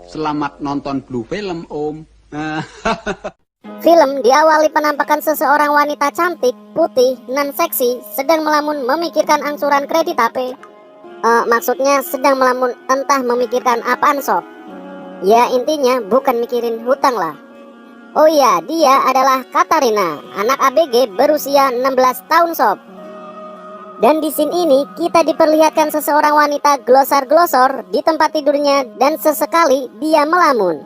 Selamat nonton Blue Film, Om. Film diawali penampakan seseorang wanita cantik, putih, non seksi, sedang melamun memikirkan angsuran kredit HP. Maksudnya sedang melamun, entah memikirkan apaan sob. Ya intinya bukan mikirin hutang lah. Oh iya, dia adalah Katarina, anak ABG berusia 16 tahun sob. Dan di scene ini kita diperlihatkan seseorang wanita glosor-glosor di tempat tidurnya dan sesekali dia melamun.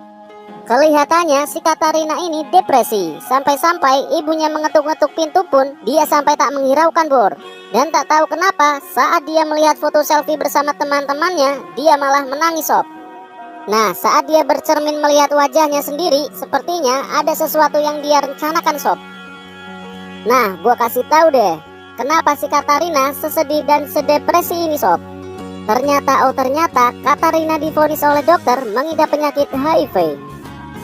Kelihatannya si Katarina ini depresi, sampai-sampai ibunya mengetuk-ngetuk pintu pun dia sampai tak menghiraukan bor. Dan tak tahu kenapa saat dia melihat foto selfie bersama teman-temannya, dia malah menangis sob. Nah, saat dia bercermin melihat wajahnya sendiri, sepertinya ada sesuatu yang dia rencanakan sob. Nah, gua kasih tahu deh, kenapa si Katarina sesedih dan sedepresi ini sob. Ternyata Katarina divonis oleh dokter mengidap penyakit HIV.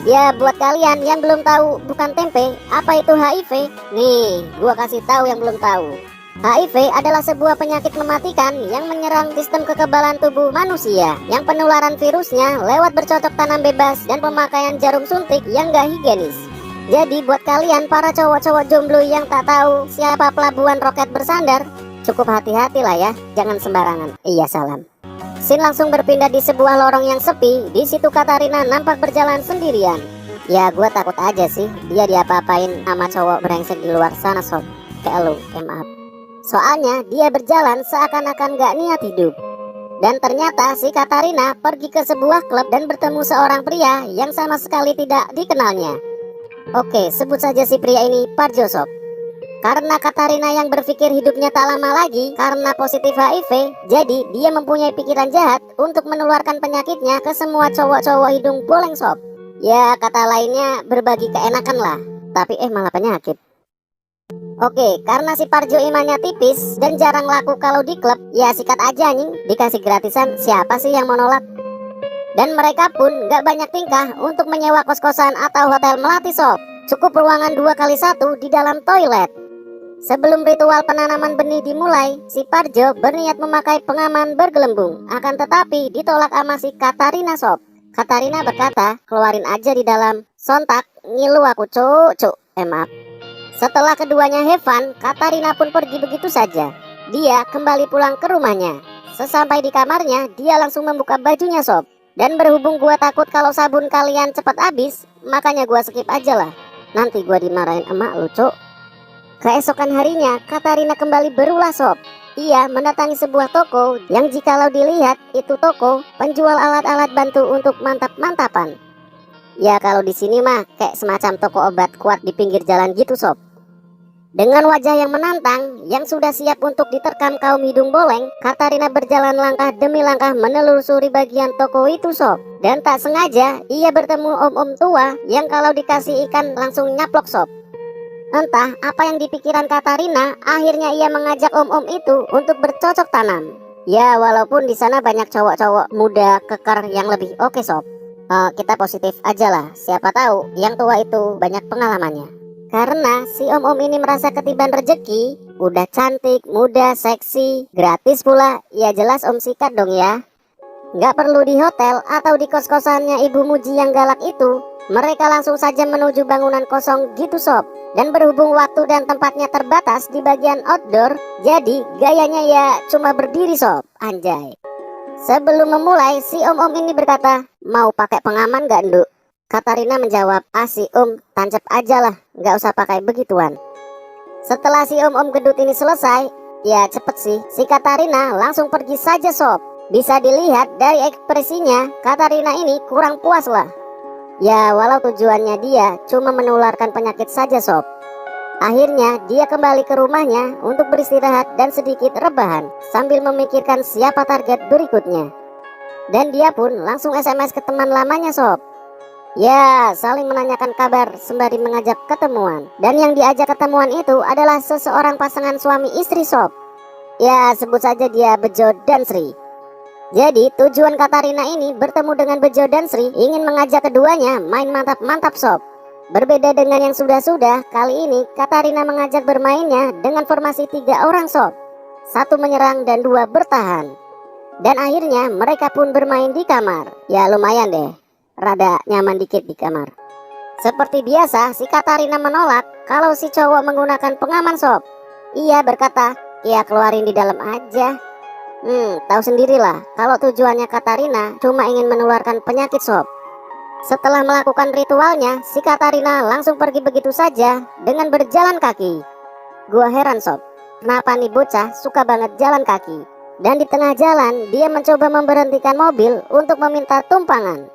Ya buat kalian yang belum tahu bukan tempe, apa itu HIV? Nih, gua kasih tahu yang belum tahu. HIV adalah sebuah penyakit mematikan yang menyerang sistem kekebalan tubuh manusia, yang penularan virusnya lewat bercocok tanam bebas dan pemakaian jarum suntik yang gak higienis. Jadi buat kalian para cowok-cowok jomblo yang tak tahu siapa pelabuhan roket bersandar, cukup hati-hati lah ya, jangan sembarangan. Iya salam. Scene langsung berpindah di sebuah lorong yang sepi. Di situ Katarina nampak berjalan sendirian. Ya gue takut aja sih dia diapa-apain sama cowok brengsek di luar sana sob. Kayak lu, maaf. Soalnya dia berjalan seakan-akan gak niat hidup. Dan ternyata si Katarina pergi ke sebuah klub dan bertemu seorang pria yang sama sekali tidak dikenalnya. Oke, sebut saja si pria ini Parjo sob. Karena Katarina yang berpikir hidupnya tak lama lagi karena positif HIV, jadi dia mempunyai pikiran jahat untuk menularkan penyakitnya ke semua cowok-cowok hidung boleng sob. Ya kata lainnya berbagi keenakan lah, tapi malah penyakit. Oke, karena si Parjo imannya tipis dan jarang laku kalau di klub, ya sikat aja anjing, dikasih gratisan, siapa sih yang mau nolak? Dan mereka pun gak banyak tingkah untuk menyewa kos-kosan atau hotel melati sob. Cukup ruangan 2x1 di dalam toilet. Sebelum ritual penanaman benih dimulai, si Parjo berniat memakai pengaman bergelembung. Akan tetapi ditolak sama si Katarina sob. Katarina berkata, keluarin aja di dalam. Sontak, ngilu aku cuk. Maaf. Setelah keduanya have fun, Katarina pun pergi begitu saja. Dia kembali pulang ke rumahnya. Sesampai di kamarnya, dia langsung membuka bajunya sob. Dan berhubung gua takut kalau sabun kalian cepat habis, makanya gua skip aja lah. Nanti gua dimarahin emak lu cuk. Keesokan harinya, Katarina kembali berulah sob. Ia mendatangi sebuah toko yang jikalau dilihat itu toko penjual alat-alat bantu untuk mantap-mantapan. Ya kalau di sini mah kayak semacam toko obat kuat di pinggir jalan gitu sob. Dengan wajah yang menantang, yang sudah siap untuk diterkam kaum hidung boleng, Katarina berjalan langkah demi langkah menelusuri bagian toko itu sob. Dan tak sengaja, ia bertemu om-om tua yang kalau dikasih ikan langsung nyaplok sob. Entah apa yang dipikiran Katarina, akhirnya ia mengajak om-om itu untuk bercocok tanam. Ya walaupun di sana banyak cowok-cowok muda kekar yang lebih oke sob. Kita positif aja lah, siapa tahu yang tua itu banyak pengalamannya. Karena si om-om ini merasa ketiban rejeki, udah cantik, muda, seksi, gratis pula, ya jelas om sikat dong ya. Nggak perlu di hotel atau di kos-kosannya ibu Muji yang galak itu, mereka langsung saja menuju bangunan kosong gitu sob. Dan berhubung waktu dan tempatnya terbatas di bagian outdoor, jadi gayanya ya cuma berdiri sob, anjay. Sebelum memulai, si om-om ini berkata, mau pakai pengaman gak nduk? Katarina menjawab, si om, tancap aja lah, gak usah pakai begituan. Setelah si om-om gedut ini selesai, ya cepet sih, si Katarina langsung pergi saja sob. Bisa dilihat dari ekspresinya, Katarina ini kurang puas lah. Ya walau tujuannya dia cuma menularkan penyakit saja sob. Akhirnya dia kembali ke rumahnya untuk beristirahat dan sedikit rebahan sambil memikirkan siapa target berikutnya. Dan dia pun langsung SMS ke teman lamanya sob. Ya saling menanyakan kabar sembari mengajak ketemuan. Dan yang diajak ketemuan itu adalah seseorang pasangan suami istri sob. Ya sebut saja dia Bejo dan Sri. Jadi tujuan Katarina ini bertemu dengan Bejo dan Sri ingin mengajak keduanya main mantap-mantap sob. Berbeda dengan yang sudah-sudah, kali ini Katarina mengajak bermainnya dengan formasi 3 orang sob. 1 menyerang dan 2 bertahan. Dan akhirnya mereka pun bermain di kamar. Ya lumayan deh. rada nyaman dikit di kamar. Seperti biasa, si Katarina menolak kalau si cowok menggunakan pengaman sob. Ia berkata, ya keluarin di dalam aja. Tahu sendirilah kalau tujuannya Katarina cuma ingin menularkan penyakit sob. Setelah melakukan ritualnya, si Katarina langsung pergi begitu saja dengan berjalan kaki. Gua heran sob, kenapa nih bocah suka banget jalan kaki. Dan di tengah jalan dia mencoba memberhentikan mobil untuk meminta tumpangan.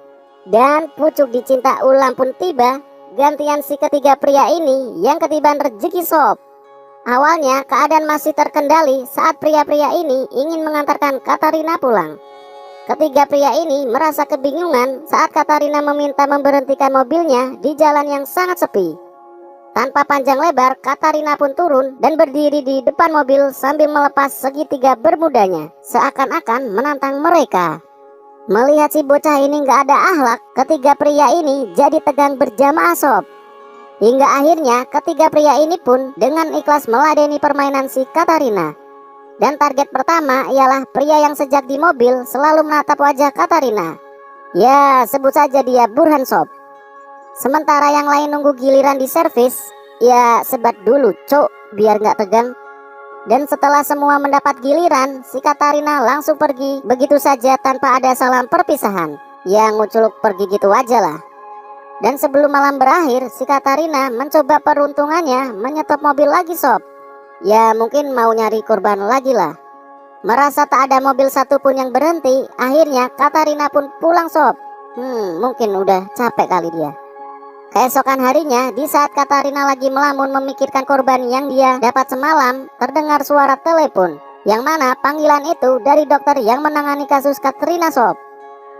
Dan pucuk dicinta ulang pun tiba, gantian si ketiga pria ini yang ketiban rezeki sob. Awalnya keadaan masih terkendali saat pria-pria ini ingin mengantarkan Katarina pulang. Ketiga pria ini merasa kebingungan saat Katarina meminta memberhentikan mobilnya di jalan yang sangat sepi. Tanpa panjang lebar, Katarina pun turun dan berdiri di depan mobil sambil melepas segitiga bermudanya, seakan-akan menantang mereka. Melihat si bocah ini gak ada akhlak, ketiga pria ini jadi tegang berjamaah sob. Hingga akhirnya ketiga pria ini pun dengan ikhlas meladeni permainan si Katarina. Dan target pertama ialah pria yang sejak di mobil selalu menatap wajah Katarina. Ya, sebut saja dia Burhan sob. Sementara yang lain nunggu giliran di servis, ya sebat dulu cok, biar gak tegang. Dan setelah semua mendapat giliran, si Katarina langsung pergi begitu saja tanpa ada salam perpisahan. Ya nguculuk pergi gitu aja lah. Dan sebelum malam berakhir, si Katarina mencoba peruntungannya menyetop mobil lagi sob. Ya mungkin mau nyari korban lagi lah. Merasa tak ada mobil satupun yang berhenti, akhirnya Katarina pun pulang sob. Mungkin udah capek kali dia. Keesokan harinya, di saat Katarina lagi melamun memikirkan korban yang dia dapat semalam, terdengar suara telepon, yang mana panggilan itu dari dokter yang menangani kasus Katrina sob.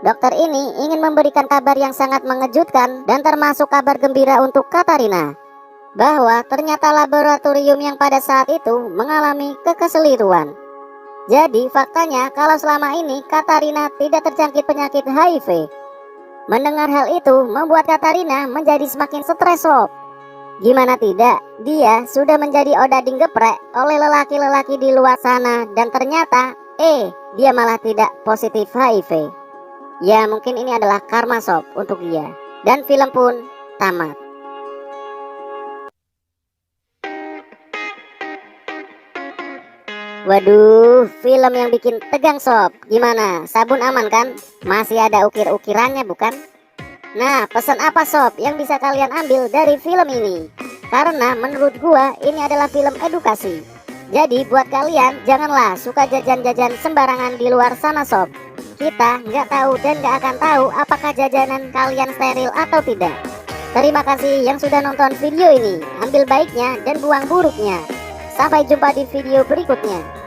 Dokter ini ingin memberikan kabar yang sangat mengejutkan dan termasuk kabar gembira untuk Katarina, bahwa ternyata laboratorium yang pada saat itu mengalami kekeliruan. Jadi faktanya kalau selama ini Katarina tidak terjangkit penyakit HIV. Mendengar hal itu membuat Katarina menjadi semakin stres sob. Gimana tidak, dia sudah menjadi odading geprek oleh lelaki-lelaki di luar sana dan ternyata dia malah tidak positif HIV. Ya mungkin ini adalah karma sob untuk dia. Dan film pun tamat. Waduh, film yang bikin tegang sob. Gimana, sabun aman kan? Masih ada ukir-ukirannya bukan? Nah, pesan apa sob yang bisa kalian ambil dari film ini? Karena menurut gua ini adalah film edukasi. Jadi buat kalian janganlah suka jajan-jajan sembarangan di luar sana sob. Kita nggak tahu dan nggak akan tahu apakah jajanan kalian steril atau tidak. Terima kasih yang sudah nonton video ini. Ambil baiknya dan buang buruknya. Sampai jumpa di video berikutnya.